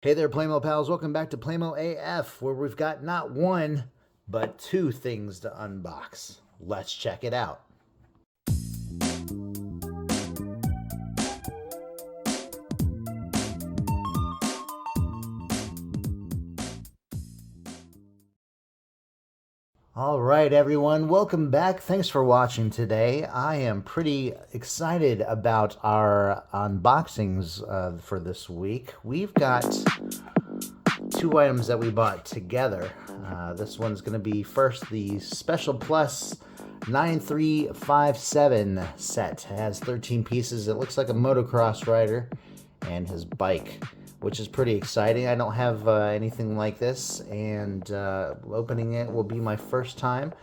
Hey there, Playmo pals. Welcome back to Playmo AF, where we've got not one, but two things to unbox. Let's check it out. All right, everyone. Welcome back. Thanks for watching today. I am pretty excited about our unboxings for this week. We've got two items that we bought together. This one's going to be first the Special Plus 9357 set. It has 13 pieces. It looks like a motocross rider and his bike, which is pretty exciting. I don't have anything like this, and opening it will be my first time,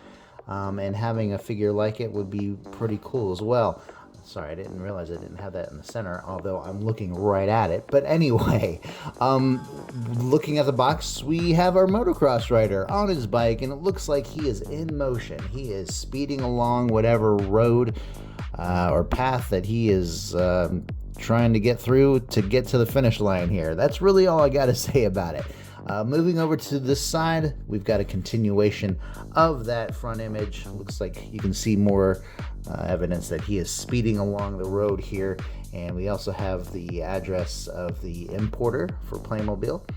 and having a figure like it would be pretty cool as well. Sorry, I didn't realize I didn't have that in the center, although I'm looking right at it. But anyway, looking at the box, we have our motocross rider on his bike, and it looks like he is in motion. He is speeding along whatever road or path that he is trying to get through to get to the finish line here. That's really all I got to say about it. Moving over to this side, we've got a continuation of that front image. Looks like you can see more evidence that he is speeding along the road here. And we also have the address of the importer for Playmobil.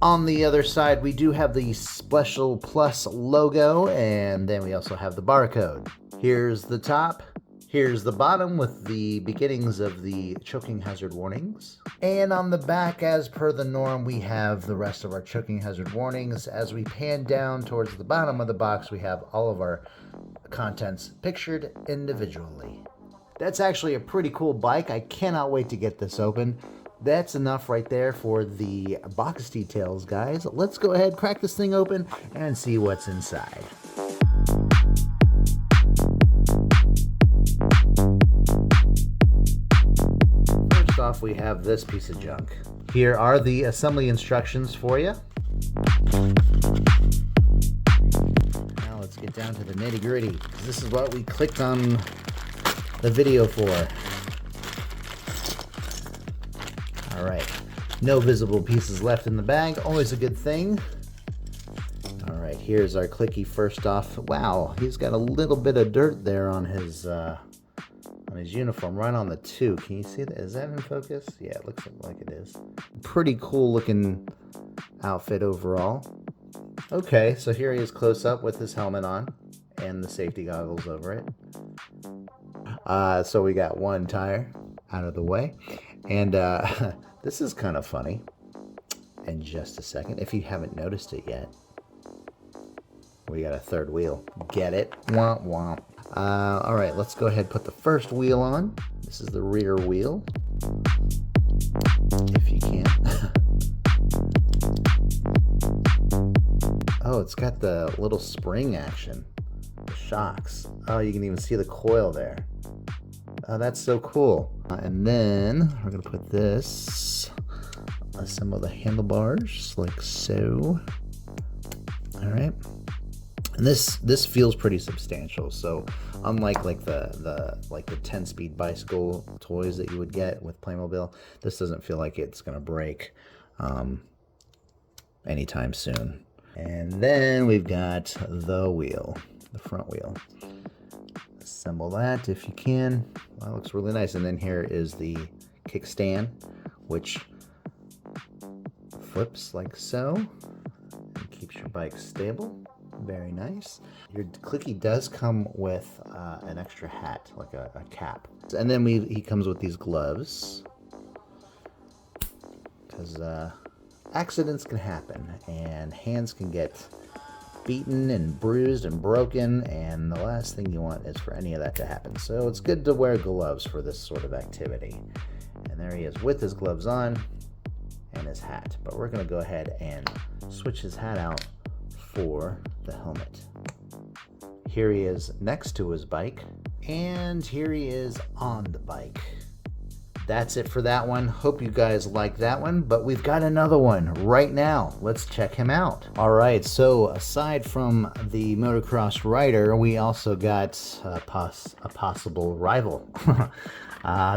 On the other side, we do have the Special Plus logo, and then we also have the barcode. Here's the top. Here's the bottom with the beginnings of the choking hazard warnings. And on the back, as per the norm, we have the rest of our choking hazard warnings. As we pan down towards the bottom of the box, we have all of our contents pictured individually. That's actually a pretty cool bike. I cannot wait to get this open. That's enough right there for the box details, guys. Let's go ahead, crack this thing open, and see what's inside. First off, we have this piece of junk. Here are the assembly instructions for you. Now let's get down to the nitty-gritty. This is what we clicked on the video for. All right, no visible pieces left in the bag, always a good thing. All right, here's our clicky first off. Wow, he's got a little bit of dirt there on his uniform, right on the 2. Can you see that? Is that in focus? Yeah, it looks like it is. Pretty cool looking outfit overall. Okay, so here he is close up with his helmet on and the safety goggles over it. So we got one tire out of the way, and this is kind of funny. In just a second, if you haven't noticed it yet, we got a third wheel. Get it? Womp womp. All right, let's go ahead and put the first wheel on. This is the rear wheel, if you can. Oh, it's got the little spring action, the shocks. Oh, you can even see the coil there. Oh, that's so cool. And then we're gonna put this, assemble the handlebars like so. All right. And this feels pretty substantial. So unlike like the 10-speed bicycle toys that you would get with Playmobil, this doesn't feel like it's gonna break anytime soon. And then we've got the wheel, the front wheel. Assemble that if you can. That looks really nice. And then here is the kickstand, which flips like so and keeps your bike stable. Very nice. Your clicky does come with an extra hat, like a cap. And then he comes with these gloves, because accidents can happen and hands can get beaten and bruised and broken, and the last thing you want is for any of that to happen. So it's good to wear gloves for this sort of activity. And there he is with his gloves on and his hat. But we're going to go ahead and switch his hat out for the helmet. Here he is next to his bike, and here he is on the bike. That's it for that one. Hope you guys like that one, but we've got another one right now. Let's check him out. All right, so aside from the motocross rider, we also got a possible rival.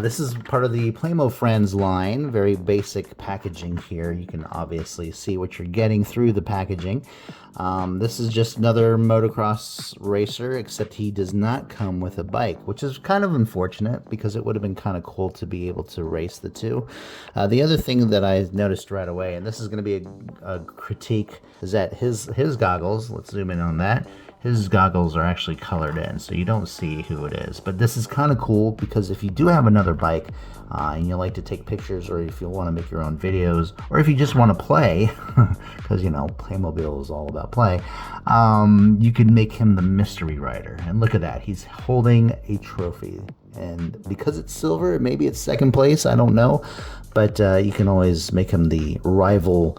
This is part of the Playmo Friends line. Very basic packaging here. You can obviously see what you're getting through the packaging. This is just another motocross racer, except he does not come with a bike, which is kind of unfortunate because it would have been kind of cool to be able to race the two. The other thing that I noticed right away, and this is going to be a critique, is that his goggles, let's zoom in on that, his goggles are actually colored in, so you don't see who it is. But this is kind of cool because if you do have another bike and you like to take pictures, or if you want to make your own videos, or if you just want to play, because, you know, Playmobil is all about play, you can make him the mystery rider. And look at that, he's holding a trophy. And because it's silver, maybe it's second place, I don't know. But you can always make him the rival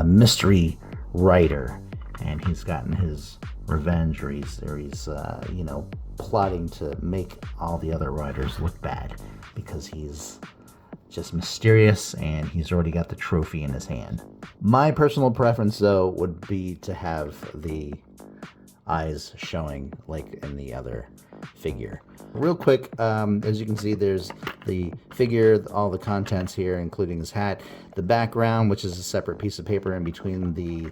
mystery rider. And he's gotten his revenge, or he's you know, plotting to make all the other riders look bad because he's just mysterious and he's already got the trophy in his hand. My personal preference, though, would be to have the eyes showing like in the other figure. Real quick, as you can see, there's the figure, all the contents here, including his hat, the background, which is a separate piece of paper in between the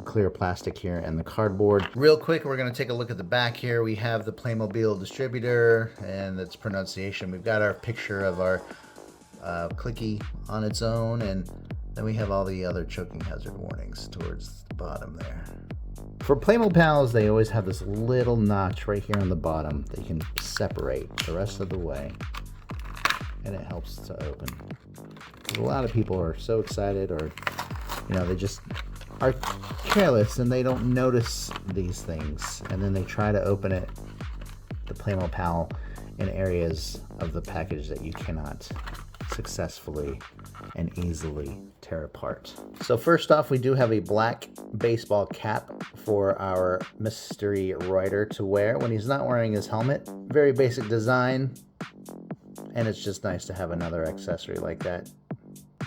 clear plastic here and the cardboard. Real quick, we're going to take a look at the back here. We have the Playmobil distributor and its pronunciation. We've got our picture of our clicky on its own, and then we have all the other choking hazard warnings towards the bottom there. For Playmo Pals, they always have this little notch right here on the bottom that you can separate the rest of the way, and it helps to open. A lot of people are so excited, or, you know, they just are careless and they don't notice these things, and then they try to open it, the Playmo Pal, in areas of the package that you cannot successfully and easily tear apart. So first off, we do have a black baseball cap for our mystery rider to wear when he's not wearing his helmet. Very basic design, and it's just nice to have another accessory like that.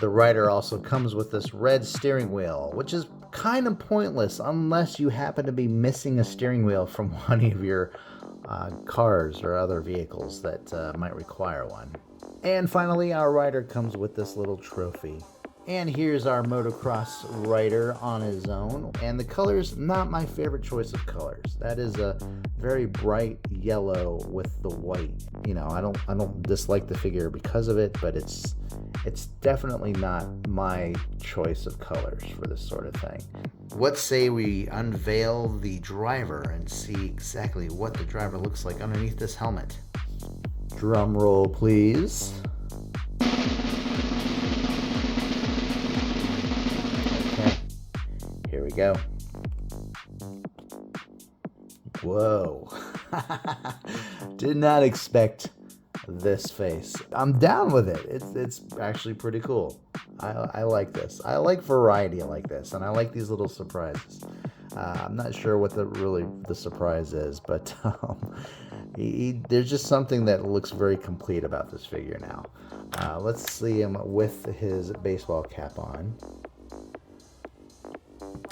The rider also comes with this red steering wheel, which is kind of pointless unless you happen to be missing a steering wheel from one of your cars or other vehicles that might require one. And finally, our rider comes with this little trophy. And here's our motocross rider on his own. And the color's not my favorite choice of colors. That is a very bright yellow with the white. You know, I don't dislike the figure because of it, but it's definitely not my choice of colors for this sort of thing. What say we unveil the driver and see exactly what the driver looks like underneath this helmet? Drum roll, please. Okay, here we go. Whoa. Did not expect this face. I'm down with it. It's actually pretty cool. I like this. I like variety like this, and I like these little surprises. I'm not sure what the surprise is, but there's just something that looks very complete about this figure now. Let's see him with his baseball cap on.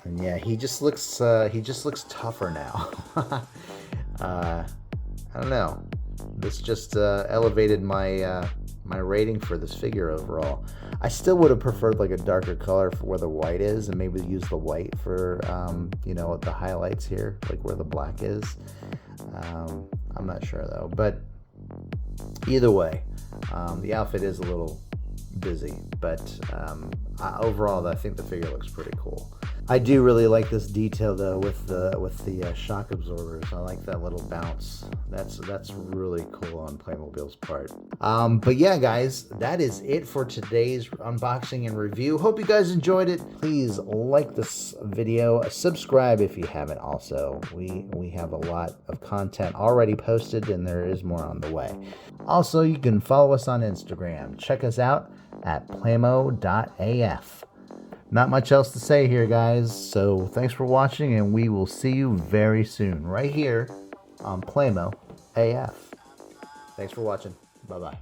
And yeah, he just looks tougher now. I don't know. This just elevated my my rating for this figure overall. I still would have preferred like a darker color for where the white is, and maybe use the white for you know, the highlights here, like where the black is. I'm not sure though, but either way, the outfit is a little busy, but overall I think the figure looks pretty cool. I do really like this detail though with the shock absorbers. I like that little bounce. That's really cool on Playmobil's part. But yeah, guys, that is it for today's unboxing and review. Hope you guys enjoyed it. Please like this video, subscribe if you haven't. Also, we have a lot of content already posted, and there is more on the way. Also, you can follow us on Instagram. Check us out at playmo.af. Not much else to say here, guys, so thanks for watching, and we will see you very soon right here on Playmo AF. Thanks for watching. Bye-bye.